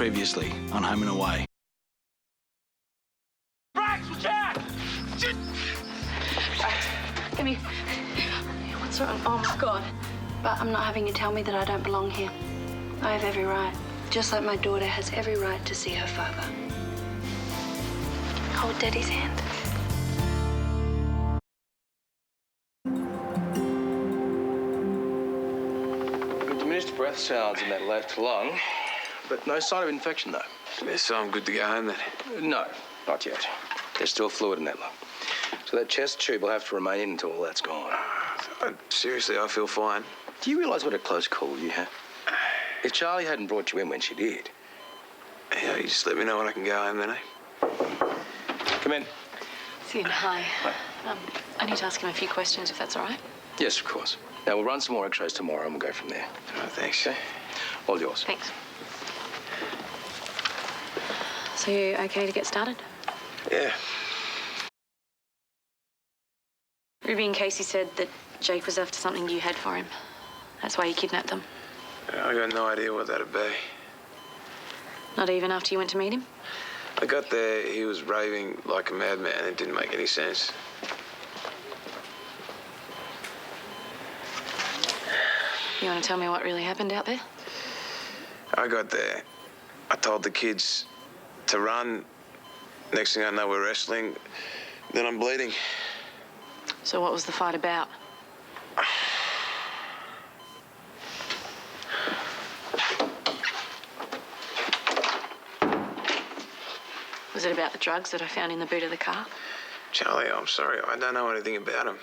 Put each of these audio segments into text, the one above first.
Previously on Home and Away. Brax, watch out! Give me... What's wrong? Oh, my God. But I'm not having you tell me that I don't belong here. I have every right. Just like my daughter has every right to see her father. Hold Daddy's hand. Diminished breath sounds in that left lung, but no sign of infection, though. So I'm good to go home then? No, not yet. There's still fluid in that lung. So that chest tube will have to remain in until all that's gone. Seriously, I feel fine. Do you realise what a close call you had? If Charlie hadn't brought you in when she did... Yeah, you just let me know when I can go home then, eh? Come in. Ian, hi. I need to ask him a few questions, if that's all right. Yes, of course. Now, we'll run some more x-rays tomorrow and we'll go from there. Oh, thanks. Okay? All yours. Thanks. So you okay to get started? Yeah. Ruby and Casey said that Jake was after something you had for him. That's why you kidnapped them. I got no idea what that'd be. Not even after you went to meet him? I got there, he was raving like a madman. It didn't make any sense. You want to tell me what really happened out there? I got there. I told the kids to run. Next thing I know, we're wrestling. Then I'm bleeding. So what was the fight about? Was it about the drugs that I found in the boot of the car? Charlie, I'm sorry. I don't know anything about him.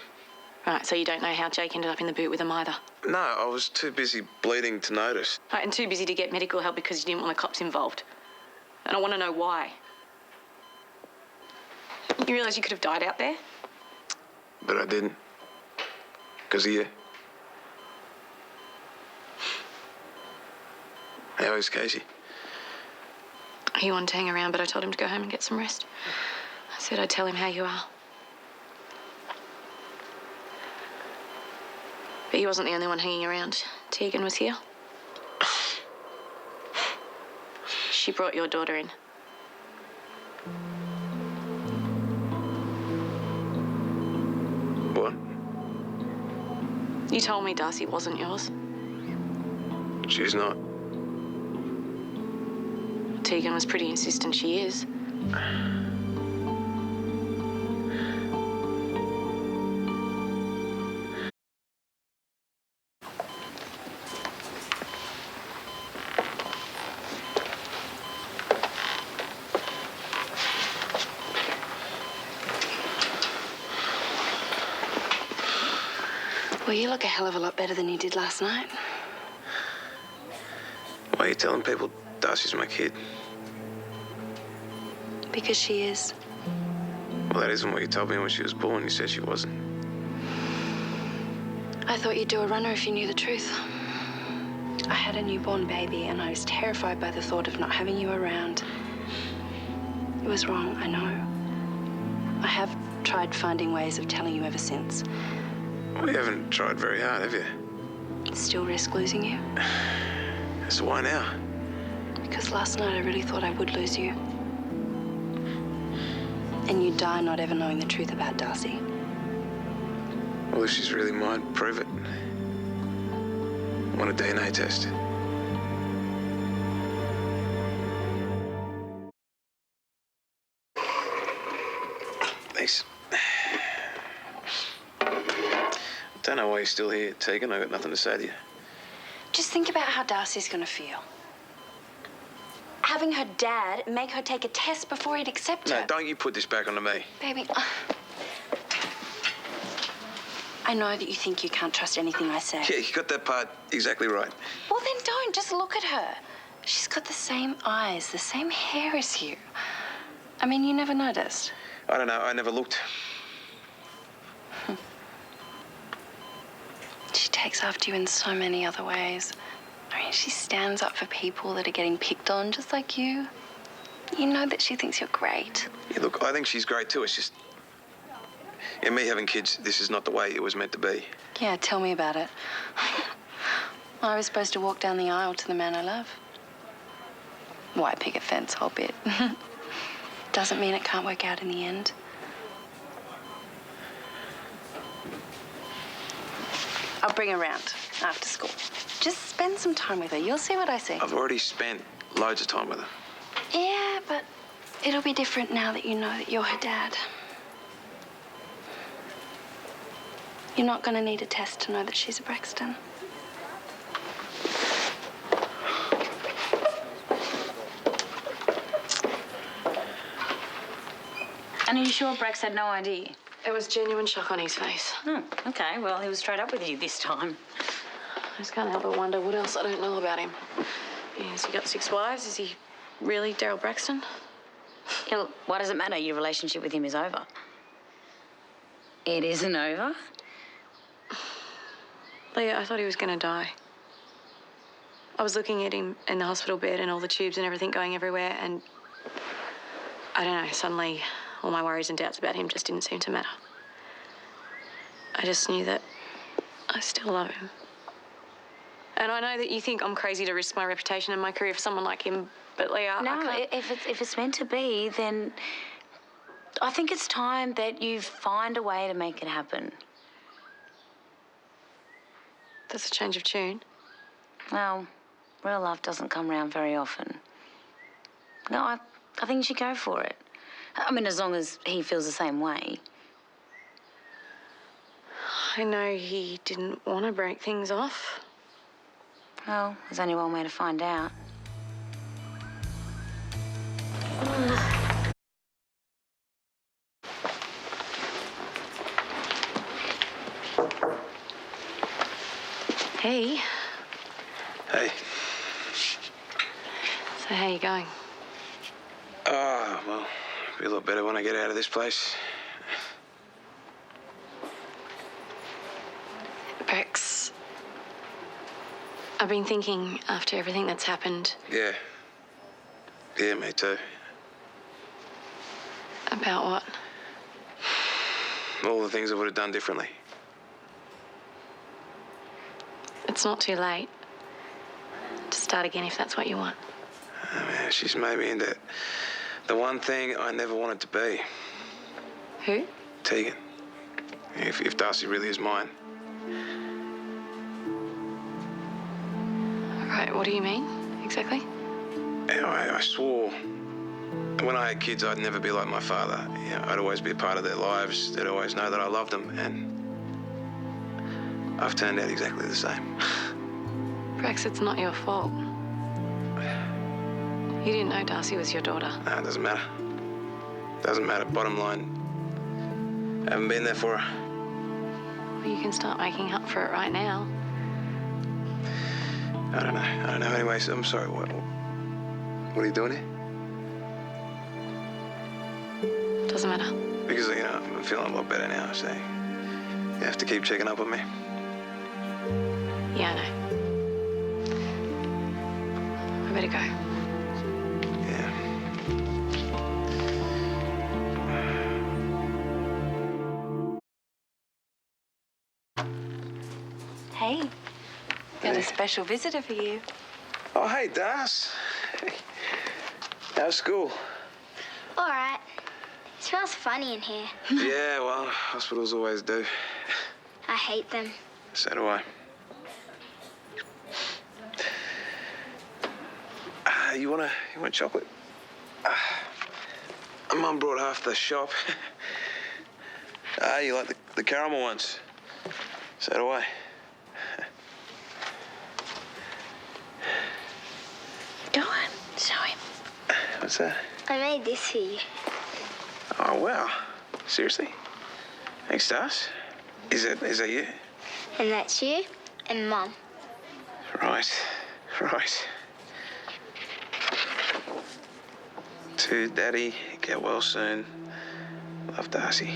Right, so you don't know how Jake ended up in the boot with him either? No, I was too busy bleeding to notice. Right, and too busy to get medical help because you didn't want the cops involved. And I want to know why. You realise you could have died out there? But I didn't. Because of you. How is Casey? He wanted to hang around, but I told him to go home and get some rest. I said I'd tell him how you are. But he wasn't the only one hanging around. Tegan was here. She brought your daughter in. What? You told me Darcy wasn't yours. She's not. Tegan was pretty insistent she is. Well, you look a hell of a lot better than you did last night. Why are you telling people Darcy's my kid? Because she is. Well, that isn't what you told me when she was born. You said she wasn't. I thought you'd do a runner if you knew the truth. I had a newborn baby and I was terrified by the thought of not having you around. It was wrong, I know. I have tried finding ways of telling you ever since. Well, you haven't tried very hard, have you? Still risk losing you? So why now? Because last night I really thought I would lose you. And you'd die not ever knowing the truth about Darcy. Well, if she's really mine, prove it. I want a DNA test. Thanks. I don't know why you're still here, Tegan. I got nothing to say to you. Just think about how Darcy's gonna feel. Having her dad make her take a test before he'd accept her. No, don't you put this back onto me. Baby, I know that you think you can't trust anything I say. Yeah, you got that part exactly right. Well, then don't. Just look at her. She's got the same eyes, the same hair as you. I mean, you never noticed. I don't know. I never looked. She takes after you in so many other ways. I mean, she stands up for people that are getting picked on, just like you. You know that she thinks you're great. Yeah, look, I think she's great too. It's just... Yeah, me having kids, this is not the way it was meant to be. Yeah, tell me about it. I was supposed to walk down the aisle to the man I love. white picket fence whole bit. Doesn't mean it can't work out in the end. I'll bring her round after school. Just spend some time with her. You'll see what I see. I've already spent loads of time with her. Yeah, but it'll be different now that you know that you're her dad. You're not going to need a test to know that she's a Braxton. And are you sure Brax had no ID? It was genuine shock on his face. Oh, okay. Well, he was straight up with you this time. I just can't help but wonder what else I don't know about him. Has he got 6 wives? Is he really Daryl Braxton? Yeah, look, why does it matter? Your relationship with him is over. It isn't over? Leah, I thought he was going to die. I was looking at him in the hospital bed and all the tubes and everything going everywhere, and I don't know, suddenly all my worries and doubts about him just didn't seem to matter. I just knew that I still love him. And I know that you think I'm crazy to risk my reputation and my career for someone like him, but Leah, I No, can't... if it's meant to be, then I think it's time that you find a way to make it happen. That's a change of tune. Well, real love doesn't come around very often. No, I think you should go for it. I mean, as long as he feels the same way. I know he didn't want to break things off. Well, there's only one way to find out. Hey. Hey. So how you going? Oh, well, it'll be a lot better when I get out of this place. Brax, I've been thinking after everything that's happened Yeah. Yeah, me too. about what? All the things I would have done differently. It's not too late to start again if that's what you want. Oh, man, she's made me into the one thing I never wanted to be. Who? Tegan. If Darcy really is mine. Right, what do you mean, exactly? I swore when I had kids I'd never be like my father. You know, I'd always be a part of their lives. They'd always know that I loved them, and I've turned out exactly the same. Brax, it's not your fault. You didn't know Darcy was your daughter. No, it doesn't matter. Doesn't matter. Bottom line, I haven't been there for her. Well, you can start making up for it right now. I don't know. Anyways, I'm sorry. What are you doing here? Doesn't matter. Because, you know, I'm feeling a lot better now, so you have to keep checking up on me. Yeah, I know. I better go. Yeah. Hey, got a special visitor for you. Oh, hey, Das. Hey. How's school? All right. It smells funny in here. Yeah, well, hospitals always do. I hate them. So do I. You want chocolate? Mum brought half the shop. You like the caramel ones? So do I. Go on, show him. What's that? I made this for you. Oh, wow. Seriously? Thanks, Das. Is that you? And that's you and Mum. Right. To Daddy, get well soon. Love, Darcy.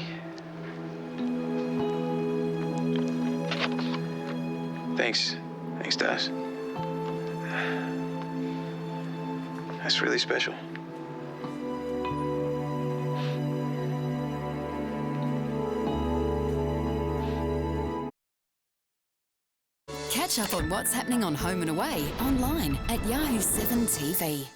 Thanks, Das. That's really special. Catch up on what's happening on Home and Away online at Yahoo 7 TV.